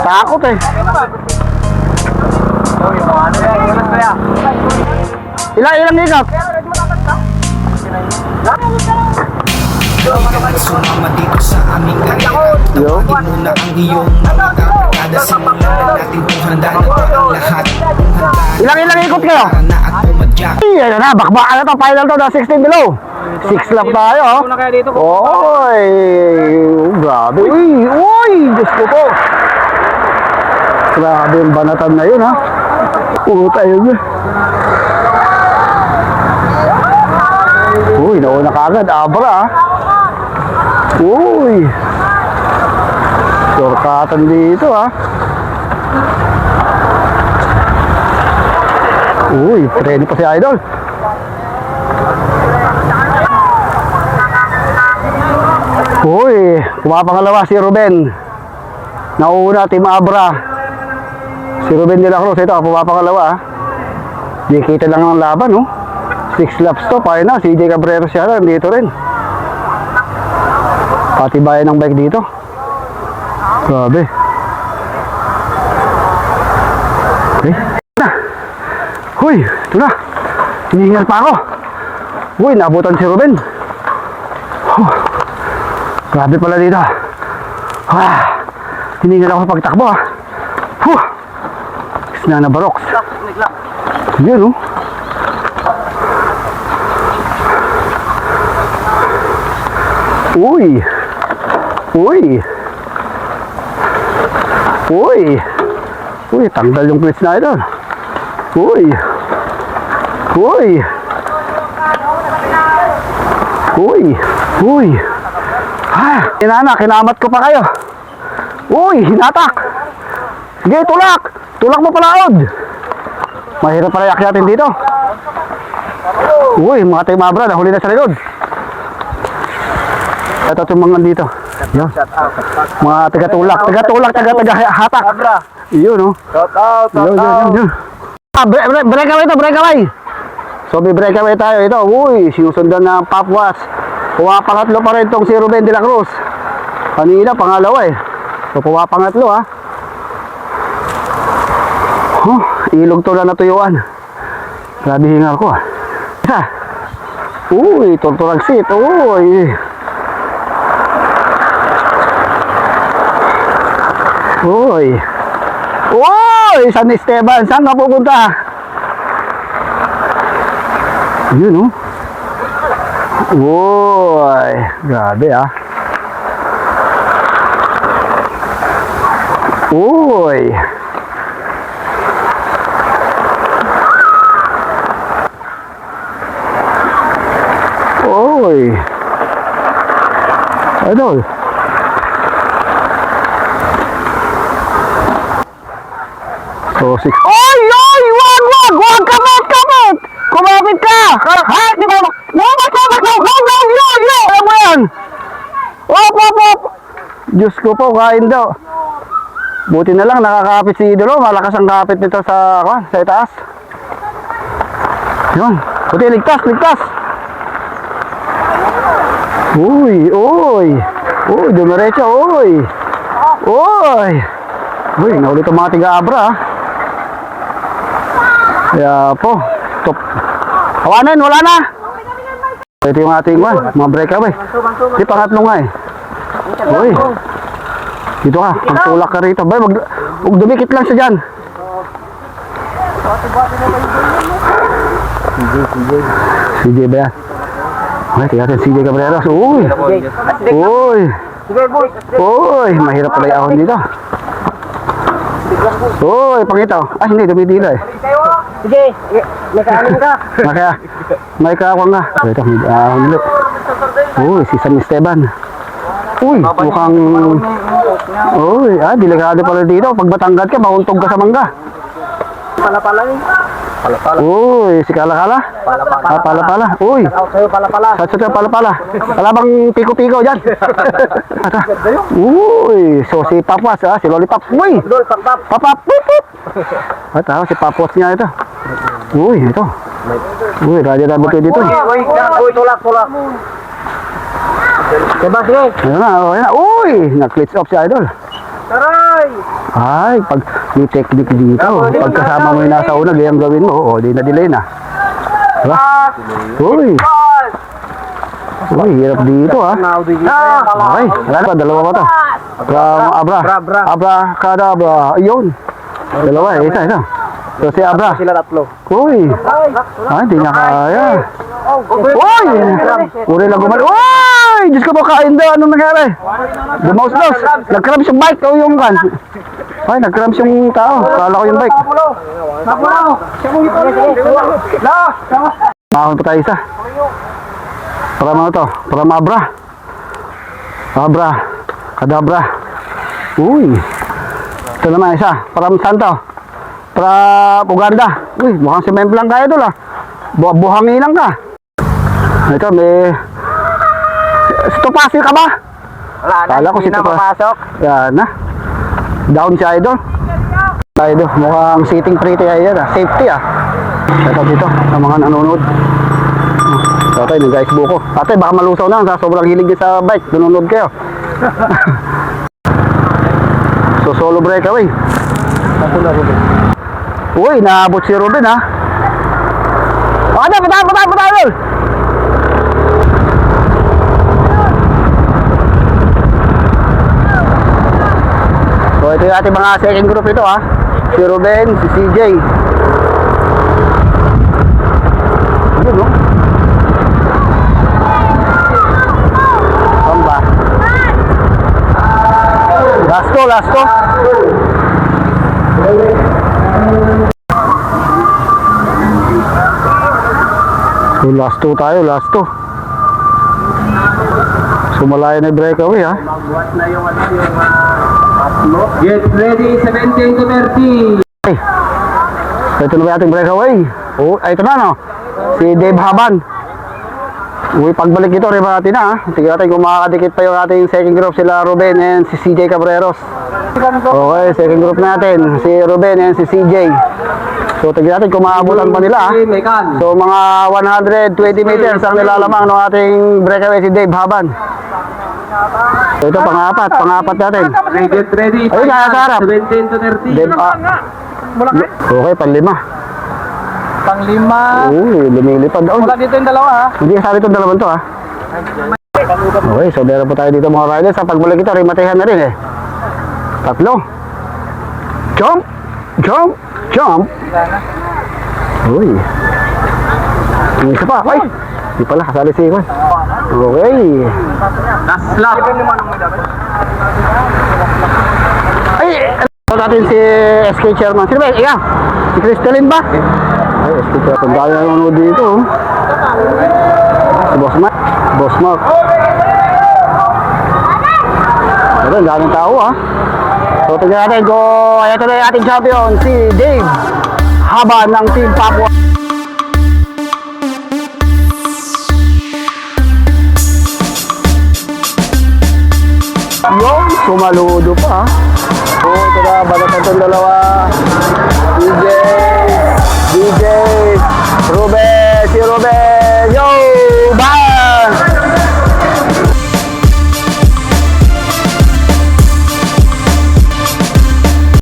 Takot eh. Ilang ikot? Sumama dito sa aming karera. Tawagin mo na ang iyong mga kabarkada. Simulan na natin kung handa na ba ang lahat. Ilang ikot kayo? Para na at pumadyak. Ayan na, bakbakan na to. Final to na 16 below. 6 lap tayo. Oy, grabe. Uy, Diyos ko po. Grabe yung banatan na yun ha. Puta yun. Uy, nauna ka agad. Abra ha. Uy. Shortcutan dito ha. Uy, ready pa si Idol. Uy, pumapangalawa si Ruben. Nauna, Team Abra. Si Ruben de la Cruz, ito, pumapangalawa. Di kita lang ng laban, no? 6 laps to, pa na. CJ Cabrera siya, dito rin. Patibayan ng bike dito. Grabe. Okay. Na. Huy, ito na. Hinihingal pa ako. Uy, naabutan si Ruben. Grabe pala dito. Hinihingal ako sa pagtakbo, ha. Nana Barox. Yun, oh. Uy. Uy. Uy. Uy, tanggal yung clutch na ito. Uy. Uy. Uy. Uy. Kinamat ko pa kayo. Uy, hinatak. Sige, tulak. Tulak mo palaod. Mahirap pala yakyatin dito. Uy, mga Team Abra, nahuli na sa likod. Ito itong mga dito. Yan. Mga taga-tulak, taga-hatak. Iyon, oh. Shout out. Yun. Breakaway ito, breakaway. So may breakaway tayo. Ito, uy, sinusundan ng Papwas. Pumapangatlo pa rin itong si Ruben de la Cruz. Kanina, pangalawa eh. So pumapangatlo ha. Ilog to na natuyuan. Grabe hingal ko ah. Isa. Uy, torturag seat. Uy. Uy. Uy, San Esteban. Saan ka pupunta? Yun oh. Uy. Grabe ah. Uy. Uy. Idol. So, 6. Oy! Wag! Kapit! Kumapit ka! Ha? Di ba? No! Alam mo yan! Op! Diyos ko po, kain daw. Buti na lang, nakakapit si Idolo. Malakas ang kapit nito sa itaas. Yun. Buti, ligtas! Uy, dumiretso, uy, naulit ang mga tiga-abra, ha. Kaya po, top. Hawanan, wala na. Ito yung ating mga breakaway. Di, pangatlo nga eh. Uy, dito ka, magtulak ka rito. Bay, huwag dumikit lang siya dyan. CJ ba yan? Okay, tingnan natin CJ Cabrera. Uy, mahirap pala yung ahon dito. Uy, pangitaw. Ah, hindi, dumidila eh. Sige, may kaanin ka. May kaawang nga. Ito, may ahon ulit. Uy, si San Esteban. Uy, mukhang... Uy, delikado pala dito. Pag matanggat ka, mauntog ka sa mangga. Pala eh. Pala-pala. Uy, si Kala-Kala. Pala-pala. Ah, Pala-Pala. Uy. Out sa'yo, pala-pala. Sa Pala-Pala. Wala bang piko-piko dyan? Ata. Uy, so si Papas, si Lollipop. Uy, Dol, pap-pap. Papap, puput. At si Papos niya ito. Uy, ito. Uy, radyo na buto dito. Uy, tulak. Diba, sige. Ayun na, ayun na. Uy, nag-glitch off si Idol. Taray! Ay, pag may technique dito, pag kasama mo yung nasa una, gayang gawin mo, di na-delay na. Diba? Uy, hirap dito Okay, wala na, dalawa pa to. From Abra Kadabra, ayun. Dalawa, isa. So si Abra. Sila tatlo. Uy, hindi niya kaya. Uy, uri lang gumal. Uy, Diyos ko po, kain daw, anong nangyari? Dumaus-daus, nag-cramps yung bike, o yung kan. Ay, nag-cramps yung tao, kala ko yung bike. Makakon pa tayo isa. Para mga to, para Abra. Abra, Kadabra. Uy, ito naman isa, para Santo. Para Uganda. Uy, mukhang si Memp lang kaya doon buhangin lang ka. Ito, may... Stopasi ka ba? Wala na, Kala ko hindi si na Tupa. papasok. Yan na. Down si Idol. Idol, mukhang sitting pretty yan. Safety Ito dito, sa mga nanonood. Tatay, nag-guys buko. Tatay, baka malusaw na. Sa sobrang hilig niya sa bike. Nanonood kayo. So, solo breakaway. Uy, naabot si Ruben Patay, Idol! So ito yung ating mga second group ito si Ruben, si CJ. Ano no? Samba. Last ko. So last 2 tayo, last 2. So malayo na yung breakaway Magbuhat na yung patlo. Get ready, 17 to 30. Okay. Ito na ba ating breakaway? Oh, ito na no. Si Dave Haban. Uy, pagbalik ito, riba natin Tingnan natin kung makakadikit pa yung ating second group, sila Ruben and si CJ Cabreros. Okay, second group natin, si Ruben and si CJ. So tingnan natin kung maabutan pa nila So mga 120 meters ang nilalamang ng ating breakaway si Dave Haban. So ito pangapat natin. Get ready. Ayun nga, sa harap. 17 to 30. Dave, okay, panlima. Pang-5. Uy, lumilipad. Wala dito yung dalawa Hindi kasali itong dalawang to Okay, so meron po tayo dito mga riders. Sa pagbalik ito, rimatehan na rin 3. Jump. Uy. Yung isa pa. Ay, di pala, kasali si Iwan. Okay. Last lap. Ay, ito natin si SK Chairman. Sino ba? Ika? Si Crystalline ba? Ay, SK Chairman. Dahil na nanonood dito. Si Boss Mark. Ito, ang daming tao So, tignan natin kung ito na yung ating champion, si Dave Haban ng Team Papua. Yung sumaludo pa So, ito na, balatan itong dalawa. DJ, Ruben,